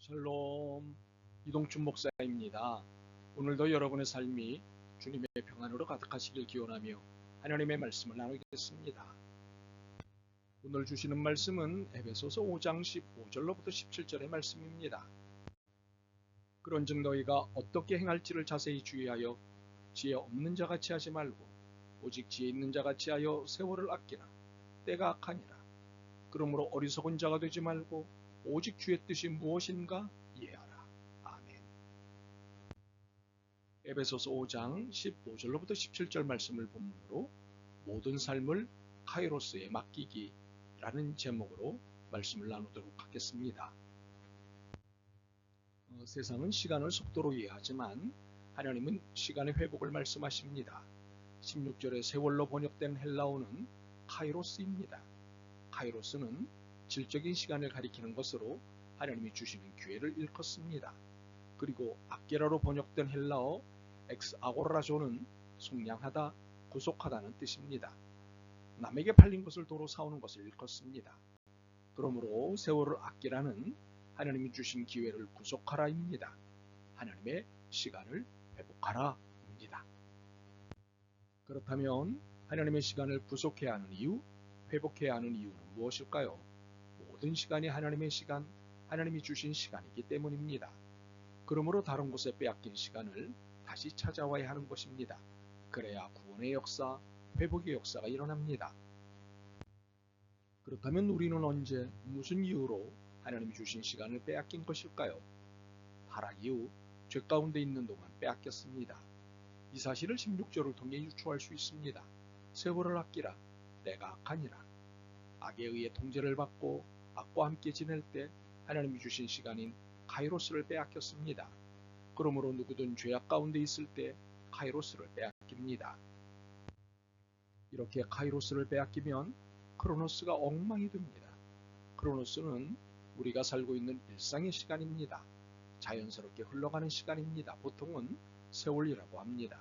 샬롬, 이동춘 목사입니다. 오늘도 여러분의 삶이 주님의 평안으로 가득하시길 기원하며 하나님의 말씀을 나누겠습니다. 오늘 주시는 말씀은 에베소서 5장 15절로부터 17절의 말씀입니다. 그런즉 너희가 어떻게 행할지를 자세히 주의하여 지혜 없는 자같이 하지 말고 오직 지혜 있는 자같이 하여 세월을 아끼라. 때가 악하니라. 그러므로 어리석은 자가 되지 말고 오직 주의 뜻이 무엇인가 이해하라. 아멘. 에베소서 5장 15절로부터 17절 말씀을 본문으로 모든 삶을 카이로스에 맡기기라는 제목으로 말씀을 나누도록 하겠습니다. 세상은 시간을 속도로 이해하지만 하나님은 시간의 회복을 말씀하십니다. 16절에 세월로 번역된 헬라어는 카이로스입니다. 카이로스는 질적인 시간을 가리키는 것으로 하나님이 주시는 기회를 일컫습니다. 그리고 아게라로 번역된 헬라어 엑스아고라조는 속량하다, 구속하다는 뜻입니다. 남에게 팔린 것을 도로 사오는 것을 일컫습니다. 그러므로 세월을 아끼라는 하나님이 주신 기회를 구속하라입니다. 하나님의 시간을 회복하라입니다. 그렇다면 하나님의 시간을 구속해야 하는 이유, 회복해야 하는 이유는 무엇일까요? 모든 시간이 하나님의 시간, 하나님이 주신 시간이기 때문입니다. 그러므로 다른 곳에 빼앗긴 시간을 다시 찾아와야 하는 것입니다. 그래야 구원의 역사, 회복의 역사가 일어납니다. 그렇다면 우리는 언제, 무슨 이유로 하나님이 주신 시간을 빼앗긴 것일까요? 타락 이후 죄 가운데 있는 동안 빼앗겼습니다. 이 사실을 16절을 통해 유추할 수 있습니다. 세월을 아끼라, 때가 악하니라. 악에 의해 통제를 받고 악과 함께 지낼 때 하나님이 주신 시간인 카이로스를 빼앗겼습니다. 그러므로 누구든 죄악 가운데 있을 때 카이로스를 빼앗깁니다. 이렇게 카이로스를 빼앗기면 크로노스가 엉망이 됩니다. 크로노스는 우리가 살고 있는 일상의 시간입니다. 자연스럽게 흘러가는 시간입니다. 보통은 세월이라고 합니다.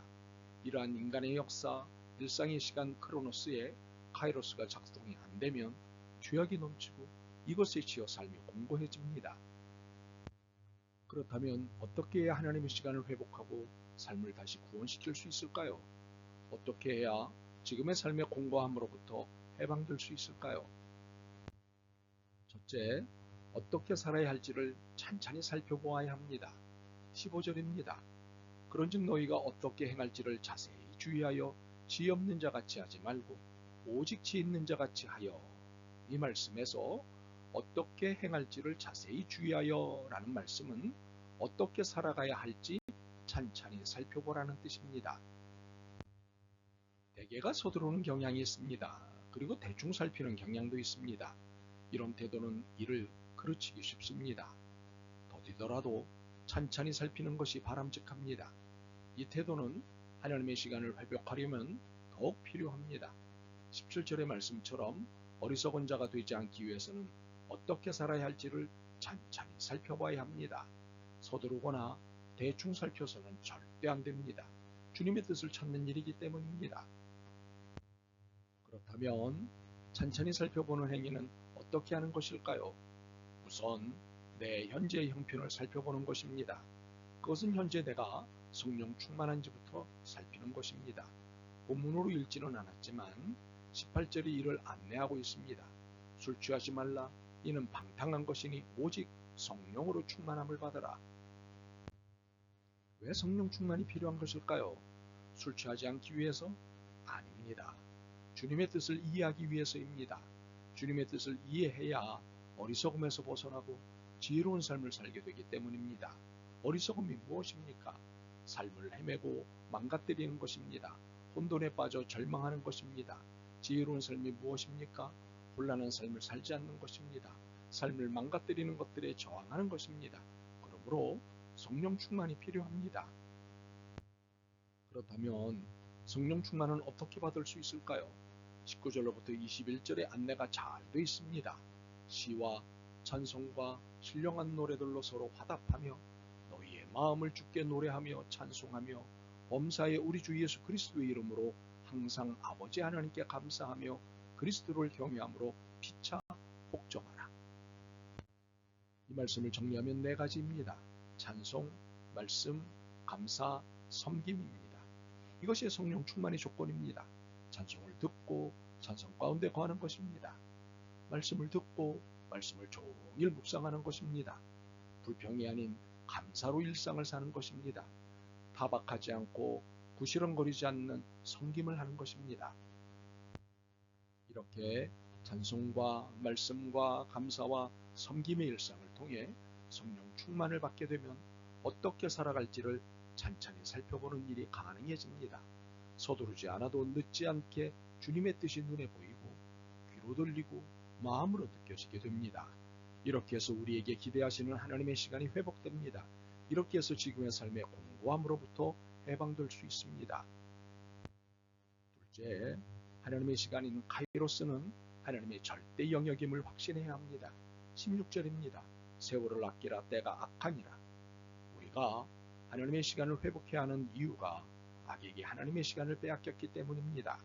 이러한 인간의 역사, 일상의 시간 크로노스에 카이로스가 작동이 안 되면 죄악이 넘치고 이것에 치여 삶이 공고해집니다. 그렇다면 어떻게 해야 하나님의 시간을 회복하고 삶을 다시 구원시킬 수 있을까요? 어떻게 해야 지금의 삶의 공고함으로부터 해방될 수 있을까요? 첫째, 어떻게 살아야 할지를 찬찬히 살펴보아야 합니다. 15절입니다. 그런즉 너희가 어떻게 행할지를 자세히 주의하여 지혜 없는 자같이 하지 말고 오직 지혜 있는 자같이 하여. 이 말씀에서 어떻게 행할지를 자세히 주의하여 라는 말씀은 어떻게 살아가야 할지 찬찬히 살펴보라는 뜻입니다. 대개가 서두르는 경향이 있습니다. 그리고 대충 살피는 경향도 있습니다. 이런 태도는 이를 그르치기 쉽습니다. 더디더라도 찬찬히 살피는 것이 바람직합니다. 이 태도는 하나님의 시간을 회복하려면 더욱 필요합니다. 17절의 말씀처럼 어리석은 자가 되지 않기 위해서는 어떻게 살아야 할지를 찬찬히 살펴봐야 합니다. 서두르거나 대충 살펴서는 절대 안 됩니다. 주님의 뜻을 찾는 일이기 때문입니다. 그렇다면 찬찬히 살펴보는 행위는 어떻게 하는 것일까요? 우선 내 현재의 형편을 살펴보는 것입니다. 그것은 현재 내가 성령 충만한지부터 살피는 것입니다. 본문으로 읽지는 않았지만 18절이 이를 안내하고 있습니다. 술 취하지 말라. 이는 방탕한 것이니 오직 성령으로 충만함을 받으라. 왜 성령 충만이 필요한 것일까요? 술 취하지 않기 위해서? 아닙니다. 주님의 뜻을 이해하기 위해서입니다. 주님의 뜻을 이해해야 어리석음에서 벗어나고 지혜로운 삶을 살게 되기 때문입니다. 어리석음이 무엇입니까? 삶을 헤매고 망가뜨리는 것입니다. 혼돈에 빠져 절망하는 것입니다. 지혜로운 삶이 무엇입니까? 혼란한 삶을 살지 않는 것입니다. 삶을 망가뜨리는 것들에 저항하는 것입니다. 그러므로 성령 충만이 필요합니다. 그렇다면 성령 충만은 어떻게 받을 수 있을까요? 19절로부터 21절의 안내가 잘 되어 있습니다. 시와 찬송과 신령한 노래들로 서로 화답하며 너희의 마음을 주께 노래하며 찬송하며 범사에 우리 주 예수 그리스도의 이름으로 항상 아버지 하나님께 감사하며 그리스도를 경외함으로 피차 복종하라. 이 말씀을 정리하면 네 가지입니다. 찬송, 말씀, 감사, 섬김입니다. 이것이 성령 충만의 조건입니다. 찬송을 듣고 찬송 가운데 거하는 것입니다. 말씀을 듣고 말씀을 종일 묵상하는 것입니다. 불평이 아닌 감사로 일상을 사는 것입니다. 타박하지 않고 구시렁거리지 않는 섬김을 하는 것입니다. 이렇게 찬송과 말씀과 감사와 섬김의 일상을 통해 성령 충만을 받게 되면 어떻게 살아갈지를 찬찬히 살펴보는 일이 가능해집니다. 서두르지 않아도 늦지 않게 주님의 뜻이 눈에 보이고 귀로 들리고 마음으로 느껴지게 됩니다. 이렇게 해서 우리에게 기대하시는 하나님의 시간이 회복됩니다. 이렇게 해서 지금의 삶의 공고함으로부터 해방될 수 있습니다. 둘째, 하나님의 시간인 카이로스는 하나님의 절대 영역임을 확신해야 합니다. 16절입니다. 세월을 아끼라 때가 악하니라. 우리가 하나님의 시간을 회복해야 하는 이유가 악에게 하나님의 시간을 빼앗겼기 때문입니다.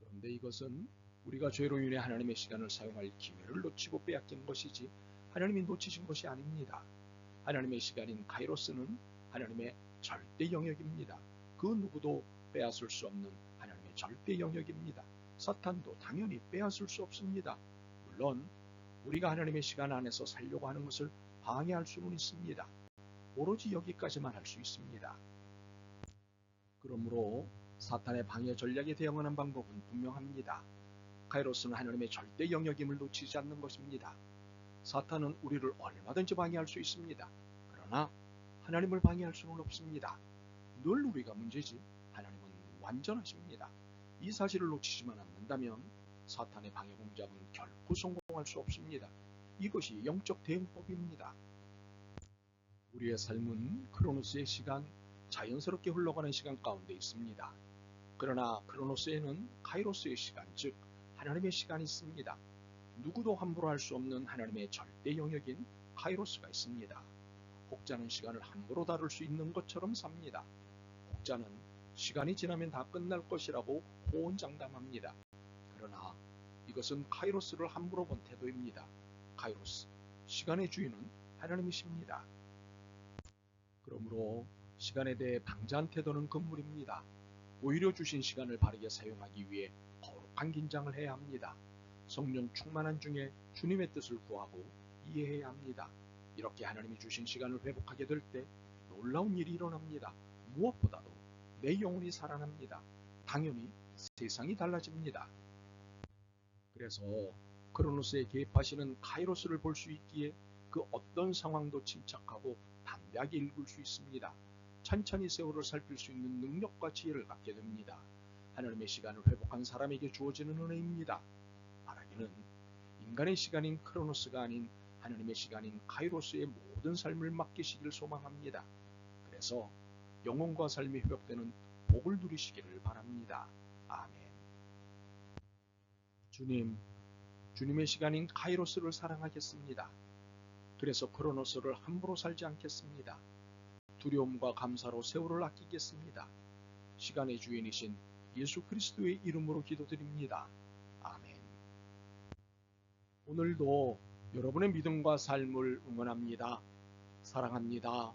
그런데 이것은 우리가 죄로 인해 하나님의 시간을 사용할 기회를 놓치고 빼앗긴 것이지 하나님이 놓치신 것이 아닙니다. 하나님의 시간인 카이로스는 하나님의 절대 영역입니다. 그 누구도 빼앗을 수 없는 하나님의 절대 영역입니다. 사탄도 당연히 빼앗을 수 없습니다. 물론 우리가 하나님의 시간 안에서 살려고 하는 것을 방해할 수는 있습니다. 오로지 여기까지만 할 수 있습니다. 그러므로 사탄의 방해 전략에 대응하는 방법은 분명합니다. 카이로스는 하나님의 절대 영역임을 놓치지 않는 것입니다. 사탄은 우리를 얼마든지 방해할 수 있습니다. 그러나 하나님을 방해할 수는 없습니다. 늘 우리가 문제지 하나님은 완전하십니다. 이 사실을 놓치지만 않는다면 사탄의 방해 공작은 결코 성공할 수 없습니다. 이것이 영적 대응법입니다. 우리의 삶은 크로노스의 시간, 자연스럽게 흘러가는 시간 가운데 있습니다. 그러나 크로노스에는 카이로스의 시간, 즉 하나님의 시간이 있습니다. 누구도 함부로 할 수 없는 하나님의 절대 영역인 카이로스가 있습니다. 혹자는 시간을 함부로 다룰 수 있는 것처럼 삽니다. 혹자는 시간이 지나면 다 끝날 것이라고 호언장담합니다. 그러나 이것은 카이로스를 함부로 본 태도입니다. 카이로스, 시간의 주인은 하나님이십니다. 그러므로 시간에 대해 방자한 태도는 금물입니다. 오히려 주신 시간을 바르게 사용하기 위해 거룩한 긴장을 해야 합니다. 성령 충만한 중에 주님의 뜻을 구하고 이해해야 합니다. 이렇게 하나님이 주신 시간을 회복하게 될 때 놀라운 일이 일어납니다. 무엇보다도 내 영혼이 살아납니다. 당연히 세상이 달라집니다. 그래서 크로노스에 개입하시는 카이로스를 볼 수 있기에 그 어떤 상황도 침착하고 담대하게 읽을 수 있습니다. 천천히 세월을 살필 수 있는 능력과 지혜를 갖게 됩니다. 하나님의 시간을 회복한 사람에게 주어지는 은혜입니다. 바라기는 인간의 시간인 크로노스가 아닌 하나님의 시간인 카이로스의 모든 삶을 맡기시길 소망합니다. 그래서 영혼과 삶이 회복되는 복을 누리시기를 바랍니다. 아멘. 주님, 주님의 시간인 카이로스를 사랑하겠습니다. 그래서 크로노스를 함부로 살지 않겠습니다. 두려움과 감사로 세월을 아끼겠습니다. 시간의 주인이신 예수 그리스도의 이름으로 기도드립니다. 아멘. 오늘도 여러분의 믿음과 삶을 응원합니다. 사랑합니다.